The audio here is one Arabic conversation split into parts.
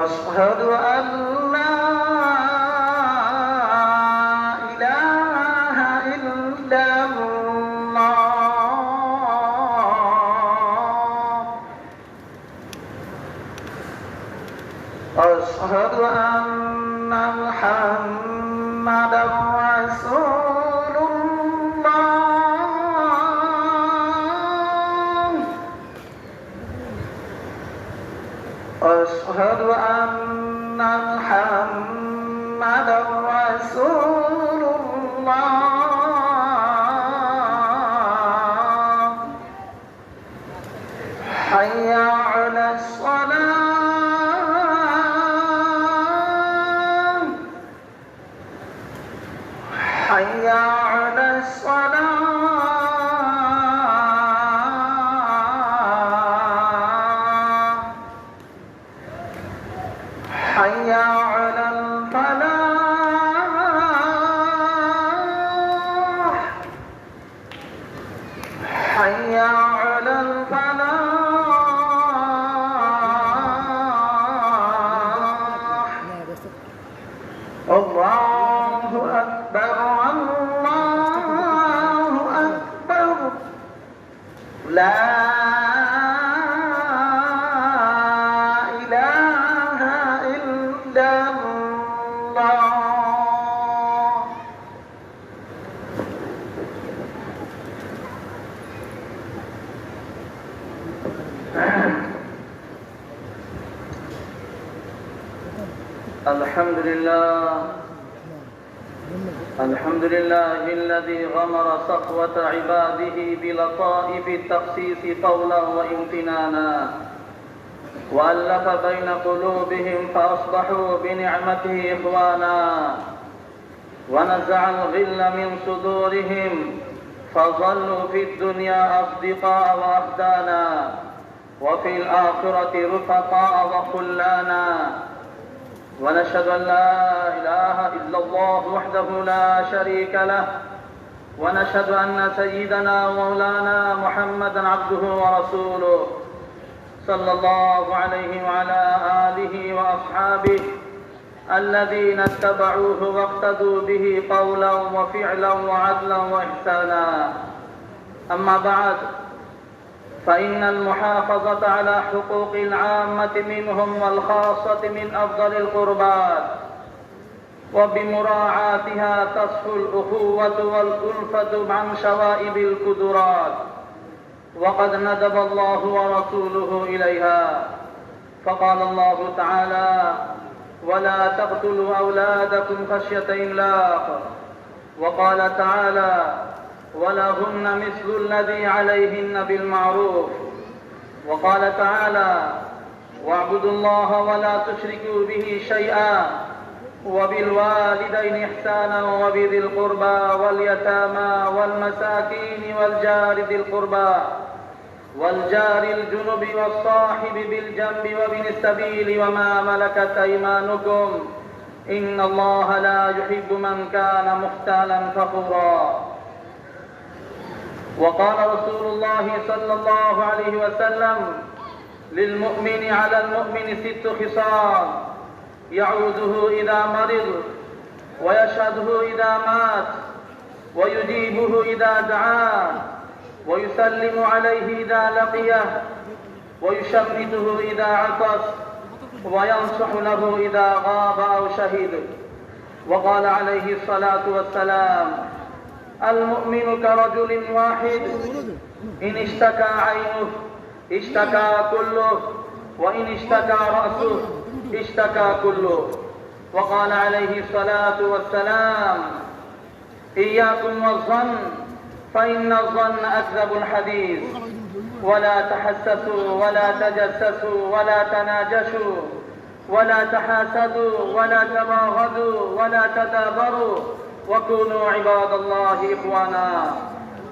أشهد أن لا إله إلا الله. أشهد أن محمدا رسول الله. أشهد أن محمدا رسول الله. حي على الصلاة. حي على الصلاة. حي على الفلاح. حي على الفلاح. الله أكبر الله أكبر. لا إله إلا الله. الحمد لله. الحمد لله الذي غمر صفوة عباده بلطائف التخصيص قولا وامتنانا، وألف بين قلوبهم فأصبحوا بنعمته إخوانا، ونزع الغل من صدورهم فظلوا في الدنيا أصدقاء وأخدانا، وفي الآخرة رفقاء وخلانا. ونشهد أن لا إله إلا الله وحده لا شريك له، ونشهد أن سيدنا ومولانا محمدا عبده ورسوله صلى الله عليه وعلى آله وأصحابه الذين اتبعوه واقتدوا به قولا وفعلا وعدلا وإحسانا. أما بعد، فإن المحافظة على حقوق العامة منهم والخاصة من أفضل القربات، وبمراعاتها تصفو الأخوة والألفة عن شوائب الكدرات، وقد ندب الله ورسوله إليها. فقال الله تعالى: ولا تقتلوا أولادكم خشية إملاق. وقال تعالى: ولهن مثل الذي عليهن بالمعروف. وقال تعالى: واعبدوا الله ولا تشركوا به شيئا، وبالوالدين إحسانا، وبذي القربى واليتامى والمساكين والجار ذي القربى والجار الجنب والصاحب بالجنب وابن السبيل وما ملكت أيمانكم، إن الله لا يحب من كان مختالا فخورا. وقال رسول الله صلى الله عليه وسلم: للمؤمن على المؤمن 6 خصال: يعوده إذا مرض، ويشهده إذا مات، ويجيبه إذا دعاه، ويسلم عليه إذا لقيه، ويشمته إذا عطس، وينصح له إذا غاب أو شهد. وقال عليه الصلاة والسلام: المؤمن كرجل واحد، إن اشتكى عينه اشتكى كله، وإن اشتكى رأسه اشتكى كله. وقال عليه الصلاة والسلام: إياكم والظن، فإن الظن أكذب الحديث، ولا تحسسوا ولا تجسسوا ولا تناجشوا ولا تحاسدوا ولا تباغضوا ولا تدابروا، وكونوا عباد الله إخوانا.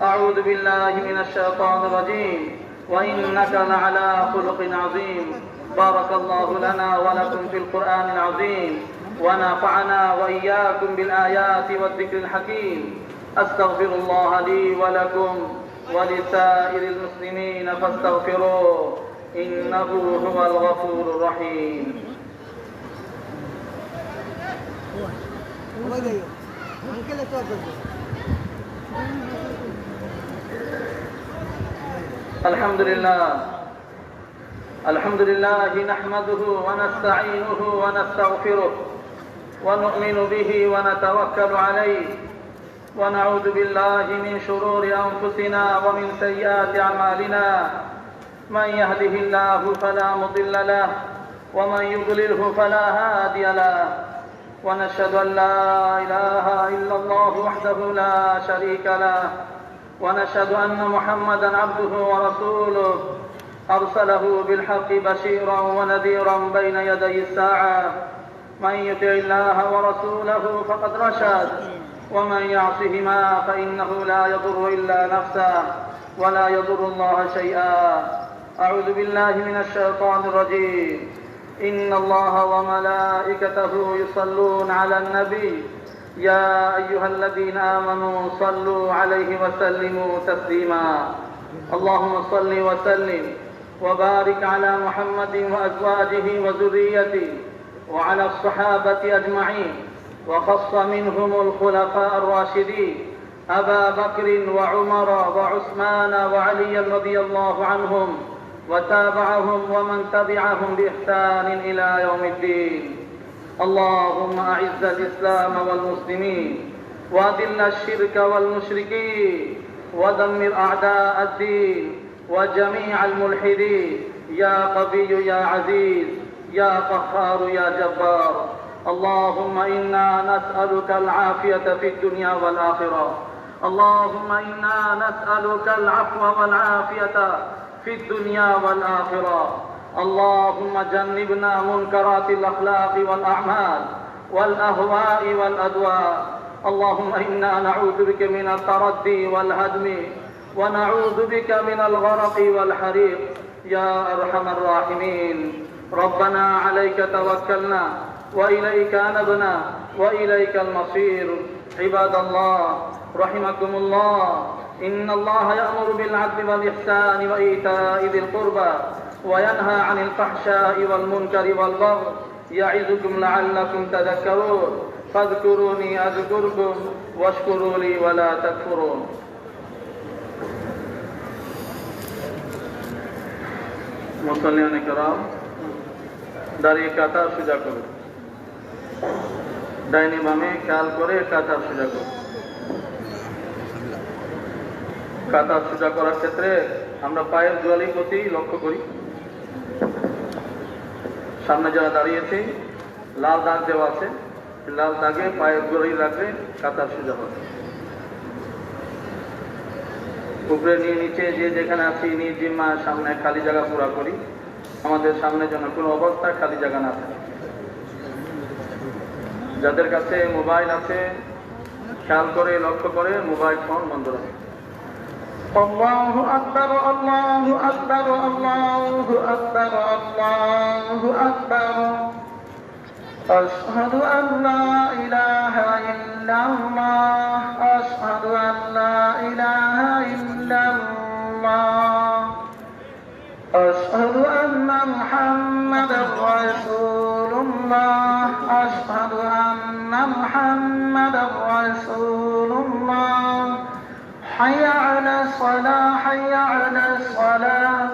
أعوذ بالله من الشيطان الرجيم، وإنك لعلى خلق عظيم. بارك الله لنا ولكم في القرآن العظيم، ونفعنا وإياكم بالآيات والذكر الحكيم. أستغفر الله لي ولكم ولسائر المسلمين فاستغفروه، إنه هو الغفور الرحيم. الحمد لله نحمده ونستعينه ونستغفره ونؤمن به ونتوكل عليه ونعوذ بالله من شرور أنفسنا ومن سيئات أعمالنا من يهده الله فلا مضل له ومن يضلله فلا هادي له ونشهد أن لا إله إلا الله وحده لا شريك له ونشهد أن محمدا عبده ورسوله أرسله بالحق بشيرا ونذيرا بين يدي الساعة من يطع الله ورسوله فقد رشد ومن يعصهما فإنه لا يضر إلا نفسه ولا يضر الله شيئا أعوذ بالله من الشيطان الرجيم إن الله وملائكته يصلون على النبي يا أيها الذين آمنوا صلوا عليه وسلموا تسليما اللهم صل وسلم وبارك على محمد وأزواجه وذريته وعلى الصحابة أجمعين وخص منهم الخلفاء الراشدين أبا بكر وعمر وعثمان وعلي رضي الله عنهم وتابعهم ومن تبعهم بإحسان إلى يوم الدين اللهم أعز الإسلام والمسلمين وأذل الشرك والمشركين ودمر أعداء الدين وجميع الملحدين يا قوي يا عزيز يا قهار يا جبار اللهم إنا نسألك العافية في الدنيا والآخرة اللهم إنا نسألك العفو والعافية في الدنيا والآخرة اللهم جنبنا منكرات الأخلاق والأعمال والأهواء والأدواء اللهم إنا نعوذ بك من التردي والهدم ونعوذ بك من الغرق والحريق يا أرحم الراحمين ربنا عليك توكلنا وإليك أنبنا وإليك المصير عباد الله رحمكم الله إن الله يأمر بالعدل والإحسان وإيتاء ذي القربى وينهى عن الفحشاء والمنكر والبغي يعظكم لعلكم تذكرون فاذكروني أذكركم واشكروا لي ولا تكفرون মুসল্লিয়ান کرام দাঁড়িয়ে কাতার সোজা করুন ডাইনি বামে খেয়াল করে কাতার সোজা করুন কাতার সোজা করার ক্ষেত্রে আমরা পায়ের জোয়ালির প্রতি লক্ষ্য করি সামনে যারা দাঁড়িয়েছে লাল দাগ দেওয়া আছে লাল দাগে পায়ের জোয়ালি রাখলে কাতার সোজা হবে উপরে নিয়ে নিচে যে যেখানে আছি নিজ জিম্মা সামনে খালি জায়গা পুরা করি আমাদের সামনে যেন কোনো অবস্থায় খালি জায়গা না থাকে যাদের কাছে মোবাইল আছে খেয়াল করে লক্ষ্য করে মোবাইল ফোন বন্ধ রাখে আল্লাহু আকবার আল্লাহু আকবার আল্লাহু আকবার আল্লাহু আকবার أشهد أن لا إله إلا الله أشهد أن لا إله إلا الله أشهد أن محمدا رسول الله أشهد أن محمدا رسول الله حي على الصلاة حي على الصلاة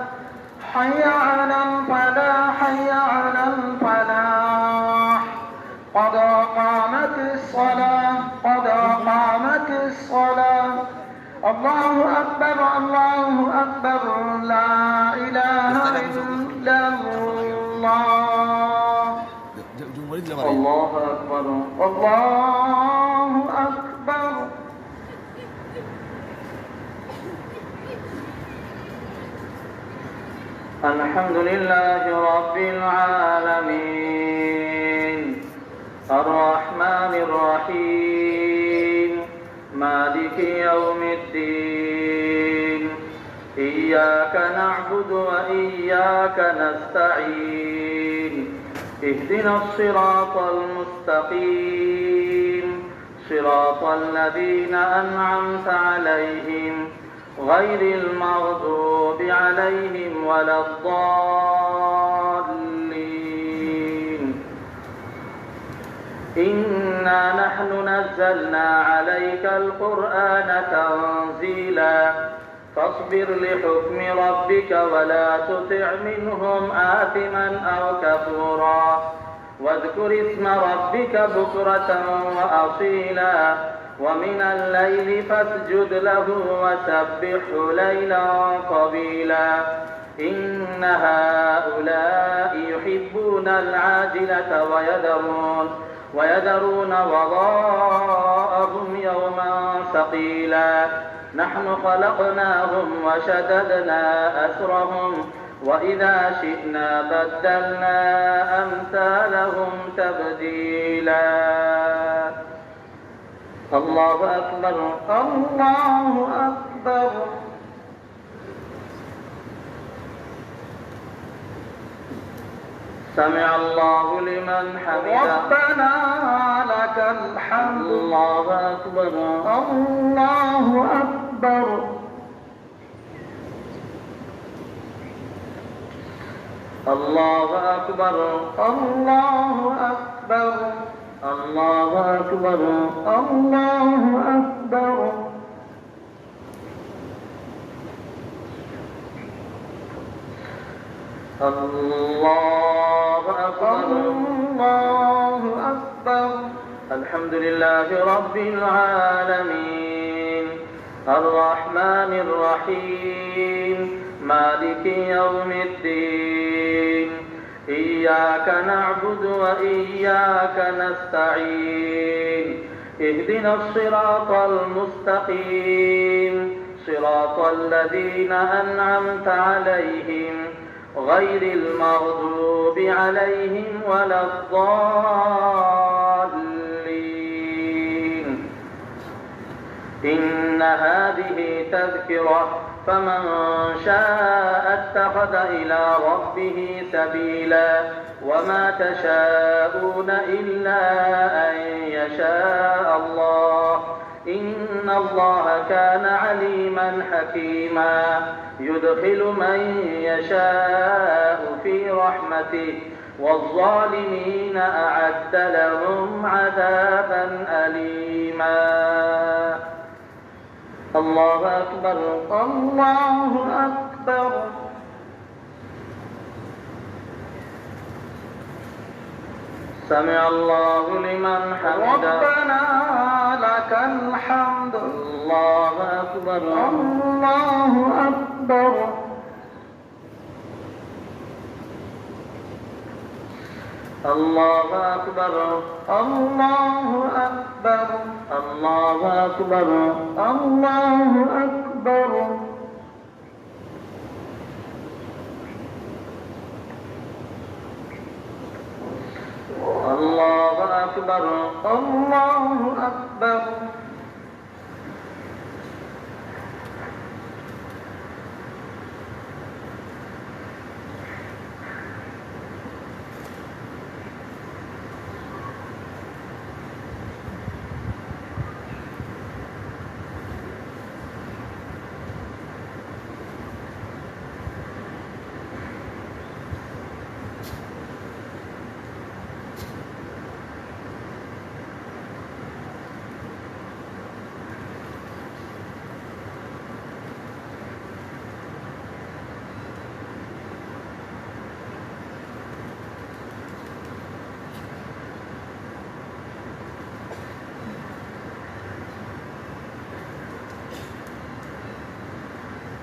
حي على الفلاح حي على الفلاح قد قامت الصلاة قد قامت الصلاة الله أكبر الله أكبر لا إله إلا الله الله أكبر الله أكبر الحمد لله رب العالمين الرحمن الرحيم مالك يوم الدين إياك نعبد وإياك نستعين اهدنا الصراط المستقيم صراط الذين أنعمت عليهم غير المغضوب عليهم ولا الضالين إنا نحن نزلنا عليك القرآن تنزيلا فاصبر لحكم ربك ولا تطع منهم آثما أو كفورا واذكر اسم ربك بكرة وأصيلا ومن الليل فاسجد له وسبحه ليلا طويلا إن هؤلاء يحبون العاجلة ويذرون وراءهم يوما ثقيلا نحن خلقناهم وشددنا أسرهم وإذا شئنا بدلنا أمثالهم تبديلا الله أكبر الله أكبر سمع الله لمن حمده ربنا لك الحمد الله أكبر الله أكبر الله أكبر الله أكبر الله أكبر الله أكبر الله أكبر الله أكبر الحمد لله رب العالمين الرحمن الرحيم مالك يوم الدين إياك نعبد وإياك نستعين اهدنا الصراط المستقيم صراط الذين أنعمت عليهم غير المغضوب عليهم ولا الضالين إن هذه تذكرة فمن شاء اتخذ إلى ربه سبيلا وما تشاءون إلا أن يشاء الله إن الله كان عليما حكيما يدخل من يشاء في رحمته والظالمين أعد لهم عذابا أليما الله أكبر الله أكبر سمع الله لمن حمده ربنا لك الحمد الله أكبر الله أكبر الله أكبر الله أكبر الله أكبر الله أكبر الله أكبر الله أكبر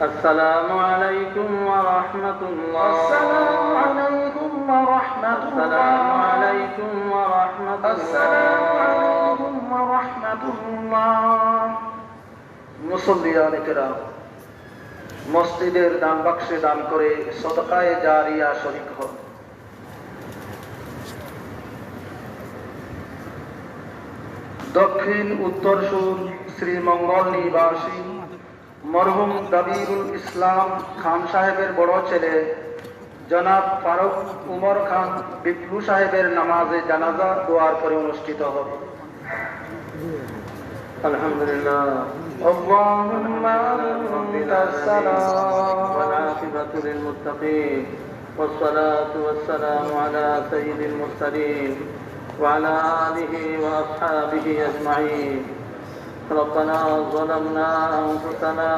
السلام عليكم ورحمة الله السلام عليكم ورحمة السلام الله عليكم ورحمة السلام الله عليكم ورحمة الله মুসল্লিয়ান কেরাম মসজিদের দান বাক্সে দান করে সদকায়ে জারিয়া শরীক হন। দক্ষিণ উত্তর সুর শ্রীমঙ্গল নিবাসী মরহুম দাবিরুল ইসলাম খান সাহেবের বড় ছেলে জনাব ফারুক উমর খান বিপ্লু সাহেবের নামাজে জানাজা দোয়ার পরে অনুষ্ঠিত হবে। আলহামদুলিল্লাহ اللهم أنت السلام والعاقبة للمتقين والصلاة والسلام على سيد المرسلين وعلى آله وأصحابه أجمعين. ربنا ظلمنا أنفسنا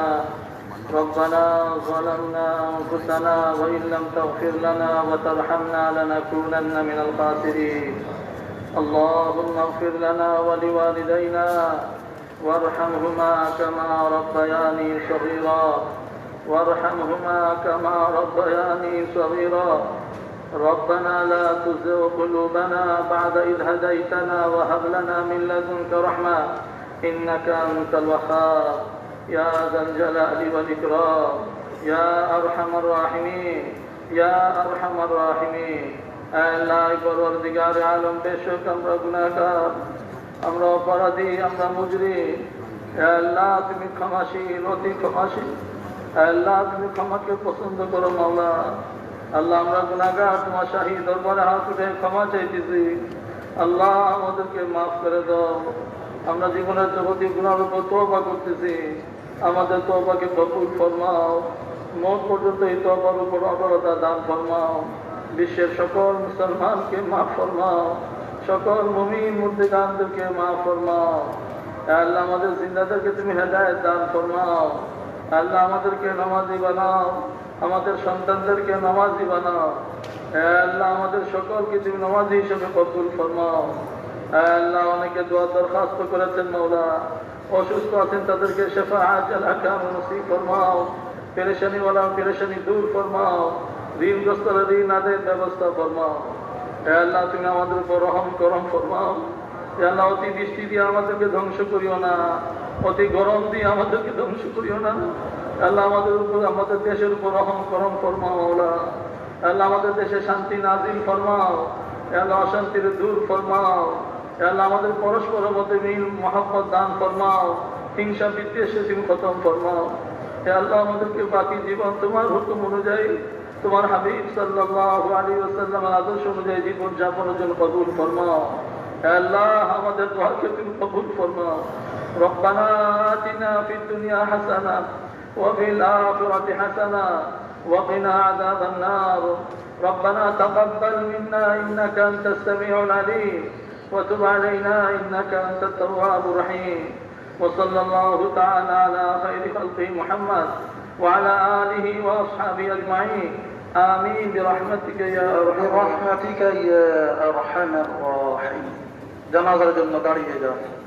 وإن لم تغفر لنا وترحمنا لنكونن من الخاسرين. اللهم اغفر لنا ولوالدينا وارحمهما كما ربياني صغيرا. ربنا لا تزغ قلوبنا بعد إذ هديتنا وهب لنا من لدنك رحمة إنك أنت الوهاب يا ذا الجلال والإكرام يا أرحم الراحمين. আল্লাহ পরওয়ারদিগার আলম, বেশক আমরা গুনাহগার, আমরা অপরাধী, আমরা মুজরিম। আল্লাহ তুমি ক্ষমাশীল, অতি ক্ষমাশীল। আল্লাহ তুমি ক্ষমাকে পছন্দ করো মাওলা। আল্লাহ আমরা গুনাহগার, তোমার শাহী দরবারে হাত উঠে ক্ষমা চাইতেছি। আল্লাহ আমাদেরকে মাফ করে দাও। আমরা জীবনের জগতি গুনার উপর তওবা করতেছি, আমাদের তওবাকে কবুল ফরমাও। মওত পর্যন্ত এই তওবার উপর অবরতা দান ফরমাও। বিশ্বের সকল মুসলমানকে মাফ ফরমাও, সকল মুমিন মুর্দিগানদেরকে মাফ ফরমাও। আল্লাহ আমাদের জিন্দাদেরকে তুমি হেদায়েত দান ফরমাও। আল্লাহ আমাদেরকে নামাজি বানাও, আমাদের সন্তানদেরকে নামাজি বানাও। আল্লাহ আমাদের সকলকে তুমি নামাজি হিসেবে কবুল ফরমাও। আল্লাহ অনেকে দোয়া দরখাস্ত করেছেন মাওলা, অসুস্থ আছেন তাদেরকে শাফাআত আল-আকাম নসিব ফরমাও। পেরেশানি দূর ফরমাও। ঋণগ্রস্তরা ঋণ আদায়ের ব্যবস্থা ফরমাও। আল্লাহ তুমি আমাদের উপর রহম করম ফরমাও। আল্লাহ অতি বৃষ্টি দিয়ে আমাদেরকে ধ্বংস করিও না, অতি গরম দিয়ে আমাদেরকে ধ্বংস করিও না। আল্লাহ আমাদের দেশের উপর রহম করম ফরমাও মাওলা। আল্লাহ আমাদের দেশে শান্তি নাজিল ফরমাও। আল্লাহ অশান্তির দূর ফরমাও। আল্লাহ আমাদের পরস্পরের মধ্যে মিল মহব্বত দান ফরমাও। হিংসা বিদ্বেষে তুমি খতম ফরমাও। আল্লাহ আমাদেরকে বাকি জীবন তোমার হুকুম অনুযায়ী, তোমার হাবিব সাল্লাল্লাহু আলাইহি ওয়াসাল্লামের আদর্শ অনুযায়ী জীবন যাপনের জন্য কবুল ফরমাও। আল্লাহ আমাদের দোয়াকে তুমি কবুল ফরমাও। রব্বানা আতিনা ফিদ দুনিয়া হাসানা ওয়া ফিল আখিরাতি হাসানা ওয়া কিনা আযাবান নার। ربنا تقبل منا إنك أنت السميع العليم وتب علينا إنك أنت التواب الرحيم. وصلى الله تعالى على خير خلقه محمد وعلى آله وأصحابه أجمعين. آمين برحمتك يا أرحم الراحمين. জানাজার জন্য দাঁড়িয়ে যান।